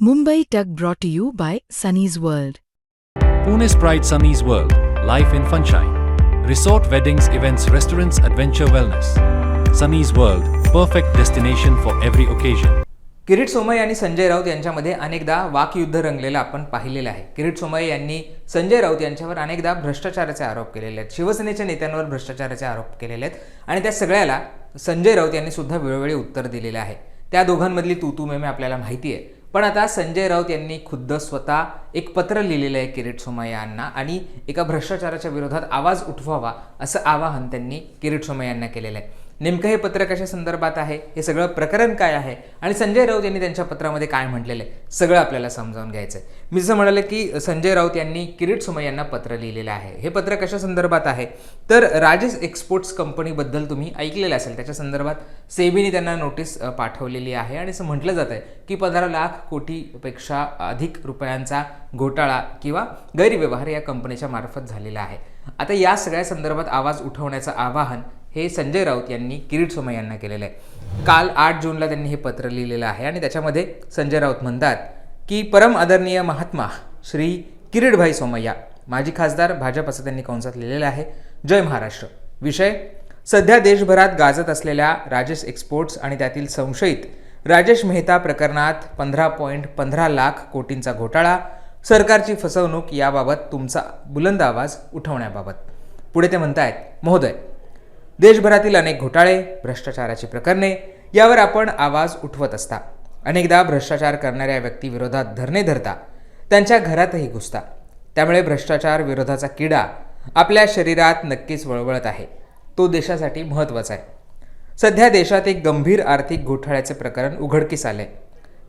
Mumbai Tug brought to you by Sunny's World. Pune's Pride Sunny's World, Life in Funshine. Resort weddings, events, restaurants, adventure wellness. Sunny's World, perfect destination for every occasion. Kirit Somaiya आणि संजय राऊत यांच्यामध्ये अनेकदा वाकयुद्ध रंगलेलं आपण पाहिलेलं आहे. किरीट सोमय्या यांनी संजय राऊत यांच्यावर अनेकदा भ्रष्टाचाराचे आरोप केलेले आहेत. शिवसेनेच्या नेत्यांवर भ्रष्टाचाराचे आरोप केलेले आहेत आणि त्या सगळ्याला संजय राऊत यांनी सुद्धा वेळोवेळी उत्तर दिलेले आहे. त्या दोघांमधली तू मेमे आपल्याला माहिती आहे. पण आता संजय राऊत यांनी खुद्द स्वतः एक पत्र लिहिलेलं आहे किरीट सोमय्या यांना आणि एका भ्रष्टाचाराच्या विरोधात आवाज उठवावा असं आवाहन त्यांनी किरीट सोमय्या यांना केलेलं आहे. नेमकं हे पत्र कशा संदर्भात आहे, हे सगळं प्रकरण काय आहे आणि संजय राऊत यांनी त्यांच्या पत्रामध्ये काय म्हटलेलं आहे सगळं आपल्याला समजावून घ्यायचं आहे. मी जसं म्हणाले की संजय राऊत यांनी किरीट सोमय्या यांना पत्र लिहिलेलं आहे. हे पत्र कशा संदर्भात आहे तर राजेश एक्सपोर्ट्स कंपनीबद्दल तुम्ही ऐकलेलं असेल. त्याच्या संदर्भात सेबीने त्यांना नोटीस पाठवलेली आहे आणि असं म्हटलं जातं आहे की 15 लाख कोटीपेक्षा अधिक रुपयांचा घोटाळा किंवा गैरव्यवहार या कंपनीच्या मार्फत झालेला आहे. आता या सगळ्या संदर्भात आवाज उठवण्याचं आवाहन हे संजय राऊत यांनी किरीट सोमय्या यांना केलेलं आहे. काल 8 जूनला त्यांनी हे पत्र लिहिलेलं आहे आणि त्याच्यामध्ये संजय राऊत म्हणतात की परम आदरणीय महात्मा श्री किरीटभाई सोमय्या, माजी खासदार भाजप असं त्यांनी कंसात लिहिलेलं आहे. जय महाराष्ट्र. विषय: सध्या देशभरात गाजत असलेल्या राजेश एक्सपोर्ट्स आणि त्यातील संशयित राजेश मेहता प्रकरणात 15.15 लाख कोटींचा घोटाळा, सरकारची फसवणूक याबाबत तुमचा बुलंद आवाज उठवण्याबाबत. पुढे ते म्हणतायत, महोदय, देशभरातील अनेक घोटाळे, भ्रष्टाचाराची प्रकरणे यावर आपण आवाज उठवत असता. अनेकदा भ्रष्टाचार करणाऱ्या व्यक्तीविरोधात धरणे धरता, त्यांच्या घरातही घुसता. त्यामुळे भ्रष्टाचार विरोधाचा किडा आपल्या शरीरात नक्कीच वळवळत आहे. तो देशासाठी महत्त्वाचा आहे. सध्या देशात एक गंभीर आर्थिक घोटाळ्याचे प्रकरण उघडकीस आले.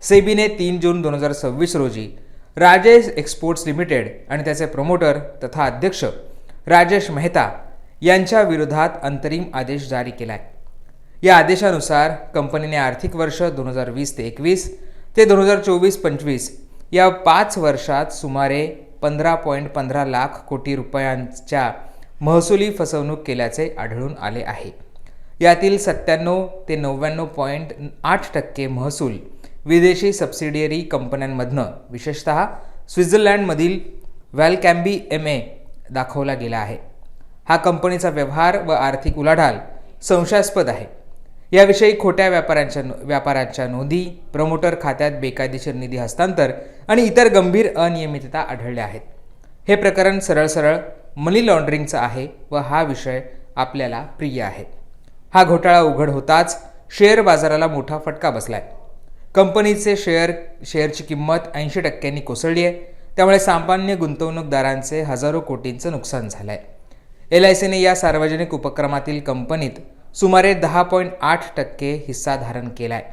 सेबीने 3 जून 2026 रोजी राजेश एक्सपोर्ट्स लिमिटेड आणि त्याचे प्रमोटर तथा अध्यक्ष राजेश मेहता यांच्या विरोधात अंतरिम आदेश जारी केला आहे. या आदेशानुसार कंपनीने आर्थिक वर्ष 2020 ते 21 ते 2024-25 या 5 वर्षात सुमारे 15.15 लाख कोटी रुपयांच्या महसुली फसवणूक केल्याचे आढळून आले आहे. यातील 97 ते 99.8% महसूल विदेशी सबसिडियरी कंपन्यांमधनं, विशेषतः स्वित्झर्लंडमधील व्हॅलकॅम्बी MA दाखवला गेला आहे. हा कंपनीचा व्यवहार व आर्थिक उलाढाल संशयास्पद आहे. याविषयी खोट्या व्यापारांच्या नोंदी, प्रमोटर खात्यात बेकायदेशीर निधी हस्तांतर आणि इतर गंभीर अनियमितता आढळल्या आहेत. हे प्रकरण सरळ मनी लॉन्ड्रिंगचं आहे व हा विषय आपल्याला प्रिय आहे. हा घोटाळा उघड होताच शेअर बाजाराला मोठा फटका बसलाय. कंपनीचे शेअरची किंमत 80% कोसळली आहे. त्यामुळे सामान्य गुंतवणूकदारांचे हजारो कोटींचं नुकसान झालं आहे. LICने या सार्वजनिक उपक्रमातील कंपनीत सुमारे 10.8% हिस्सा धारण केला आहे.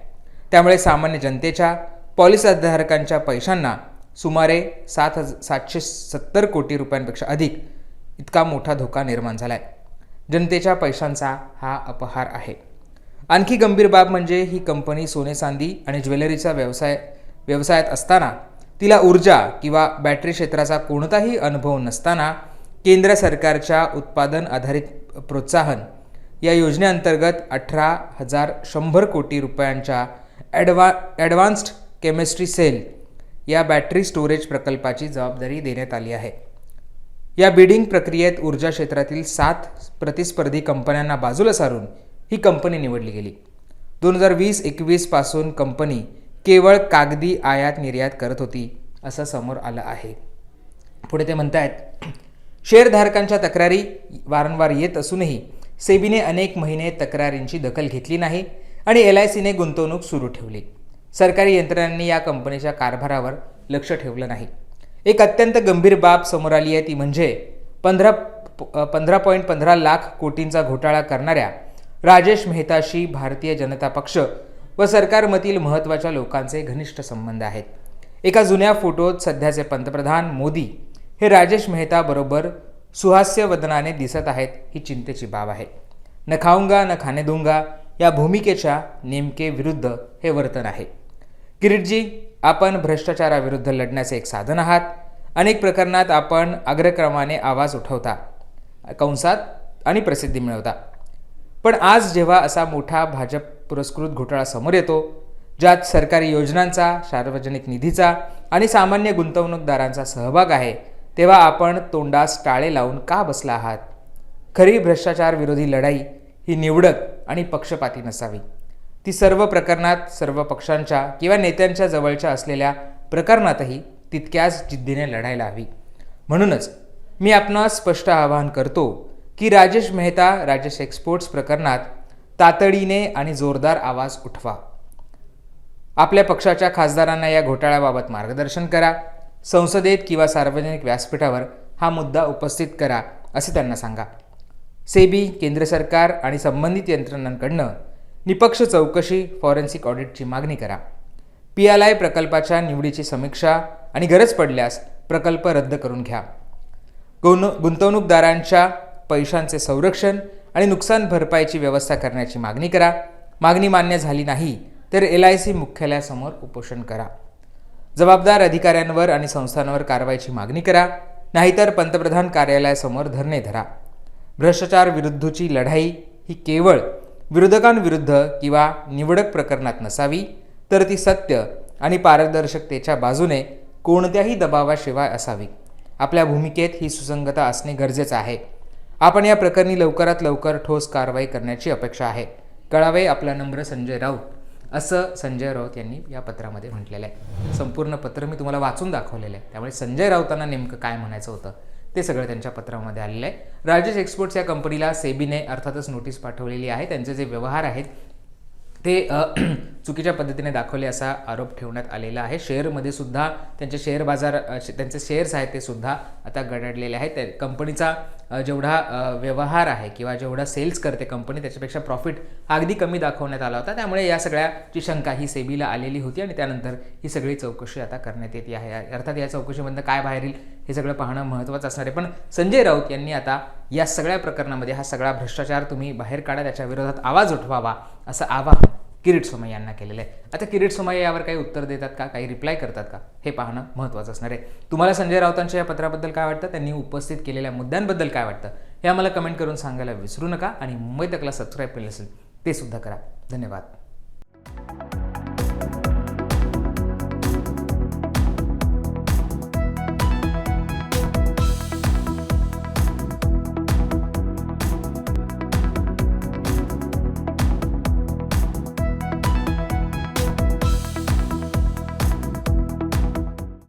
त्यामुळे सामान्य जनतेच्या, पॉलिसीधारकांच्या पैशांना सुमारे 770 कोटी रुपयांपेक्षा अधिक इतका मोठा धोका निर्माण झाला आहे. जनतेच्या पैशांचा हा अपहार आहे. आणखी गंभीर बाब म्हणजे ही कंपनी सोने चांदी आणि ज्वेलरीचा व्यवसायात असताना, तिला ऊर्जा किंवा बॅटरी क्षेत्राचा कोणताही अनुभव नसताना केंद्र सरकारच्या उत्पादन आधारित प्रोत्साहन या योजनेअंतर्गत 18,100 कोटी रुपयांच्या ॲडव्हान्स्ड केमिस्ट्री सेल या बॅटरी स्टोरेज प्रकल्पाची जबाबदारी देण्यात आली आहे. या बिडिंग प्रक्रियेत ऊर्जा क्षेत्रातील 7 प्रतिस्पर्धी कंपन्यांना बाजूला सारून ही कंपनी निवडली गेली. 2020-21 पासून कंपनी केवळ कागदी आयात निर्यात करत होती असं समोर आलं आहे. पुढे ते म्हणतायत, शेअरधारकांच्या तक्रारी वारंवार येत असूनही सेबीने अनेक महिने तक्रारींची दखल घेतली नाही आणि LICने गुंतवणूक सुरू ठेवली. सरकारी यंत्रणांनी या कंपनीच्या कारभारावर लक्ष ठेवलं नाही. एक अत्यंत गंभीर बाब समोर आली आहे, ती म्हणजे 15.15 लाख कोटींचा घोटाळा करणाऱ्या राजेश मेहताशी भारतीय जनता पक्ष व सरकारमधील महत्त्वाच्या लोकांचे घनिष्ठ संबंध आहेत. एका जुन्या फोटोत सध्याचे पंतप्रधान मोदी हे राजेश मेहता बरोबर सुहास्य वदनाने दिसत आहेत. ही चिंतेची बाब आहे. न खाऊंगा न खाने दूंगा या भूमिकेच्या नेमके विरुद्ध हे वर्तन आहे. किरीटजी, आपण भ्रष्टाचाराविरुद्ध लढण्याचे एक साधन आहात. अनेक प्रकरणात आपण अग्रक्रमाने आवाज उठवता, कंसात आणि प्रसिद्धी मिळवता. पण आज जेव्हा असा मोठा भाजप पुरस्कृत घोटाळा समोर येतो, ज्यात सरकारी योजनांचा, सार्वजनिक निधीचा आणि सामान्य गुंतवणूकदारांचा सहभाग आहे, तेव्हा आपण तोंडास टाळे लावून का बसला आहात? खरी भ्रष्टाचार विरोधी लढाई ही निवडक आणि पक्षपाती नसावी. ती सर्व प्रकरणात, सर्व पक्षांच्या किंवा नेत्यांच्या जवळच्या असलेल्या प्रकरणातही तितक्याच जिद्दीने लढायला हवी. म्हणूनच मी आपणास स्पष्ट आवाहन करतो की राजेश मेहता राजेश एक्सपोर्ट्स प्रकरणात तातडीने आणि जोरदार आवाज उठवा. आपल्या पक्षाच्या खासदारांना या घोटाळ्याबाबत मार्गदर्शन करा. संसदेत किंवा सार्वजनिक व्यासपीठावर हा मुद्दा उपस्थित करा असे त्यांना सांगा. सेबी, केंद्र सरकार आणि संबंधित यंत्रणांकडनं निपक्ष चौकशी, फॉरेन्सिक ऑडिटची मागणी करा. PLI प्रकल्पाच्या निवडीची समीक्षा आणि गरज पडल्यास प्रकल्प रद्द करून घ्या. गुंतवणूकदारांच्या पैशांचे संरक्षण आणि नुकसान भरपाईची व्यवस्था करण्याची मागणी करा. मागणी मान्य झाली नाही तर LIC मुख्यालयासमोर उपोषण करा. जबाबदार अधिकाऱ्यांवर आणि संस्थांवर कारवाईची मागणी करा, नाहीतर पंतप्रधान कार्यालयासमोर धरणे धरा. भ्रष्टाचार विरुद्धची लढाई ही केवळ विरोधकांविरुद्ध किंवा निवडक प्रकरणात नसावी, तर ती सत्य आणि पारदर्शकतेच्या बाजूने कोणत्याही दबावाशिवाय असावी. आपल्या भूमिकेत ही सुसंगता असणे गरजेचं आहे. आपण या प्रकरणी लवकरात लवकर ठोस कारवाई करण्याची अपेक्षा आहे. कळावे आपला नम्र संजय राऊत, असं संजय राऊत यांनी या पत्रामध्ये म्हटलेलं आहे. संपूर्ण पत्र मी तुम्हाला वाचून दाखवलेलं आहे, त्यामुळे संजय राऊतांना नेमकं काय म्हणायचं होतं ते सगळं त्यांच्या पत्रामध्ये आलेलं आहे. राजेश एक्सपोर्ट्स या कंपनीला सेबीने अर्थातच नोटीस पाठवलेली आहे. त्यांचे जे व्यवहार आहेत ते चुकीच्या पद्धतीने दाखवले असा आरोप ठेवण्यात आलेला आहे. शेअरमध्ये सुद्धा त्यांचे शेअर बाजार, त्यांचे शेअर्स आहेत ते सुद्धा आता गडडलेले आहेत. त्या कंपनीचा जेवढा व्यवहार आहे किंवा जेवढा सेल्स करते कंपनी, त्याच्यापेक्षा प्रॉफिट अगदी कमी दाखवण्यात आला होता. त्यामुळे या सगळ्याची शंका ही सेबीला आलेली होती आणि त्यानंतर ही सगळी चौकशी आता करण्यात येते आहे. अर्थात या चौकशीमधनं काय बाहेर येईल हे सगळं पाहणं महत्त्वाचं असणार आहे. पण संजय राऊत यांनी आता या सगळ्या प्रकरणामध्ये हा सगळा भ्रष्टाचार तुम्ही बाहेर काढा, त्याच्या विरोधात आवाज उठवावा असं आवाहन किरीट सोमय्या यांना केलेलं आहे. आता किरीट सोमय्या यावर काही उत्तर देतात का, काही रिप्लाय करतात का, हे पाहणं महत्त्वाचं असणार आहे. तुम्हाला संजय राऊतांच्या या पत्राबद्दल काय वाटतं, त्यांनी उपस्थित केलेल्या मुद्द्यांबद्दल काय वाटतं हे आम्हाला कमेंट करून सांगायला विसरू नका. आणि मुंबई तकला सबस्क्राईब केलं असेल ते सुद्धा करा. धन्यवाद.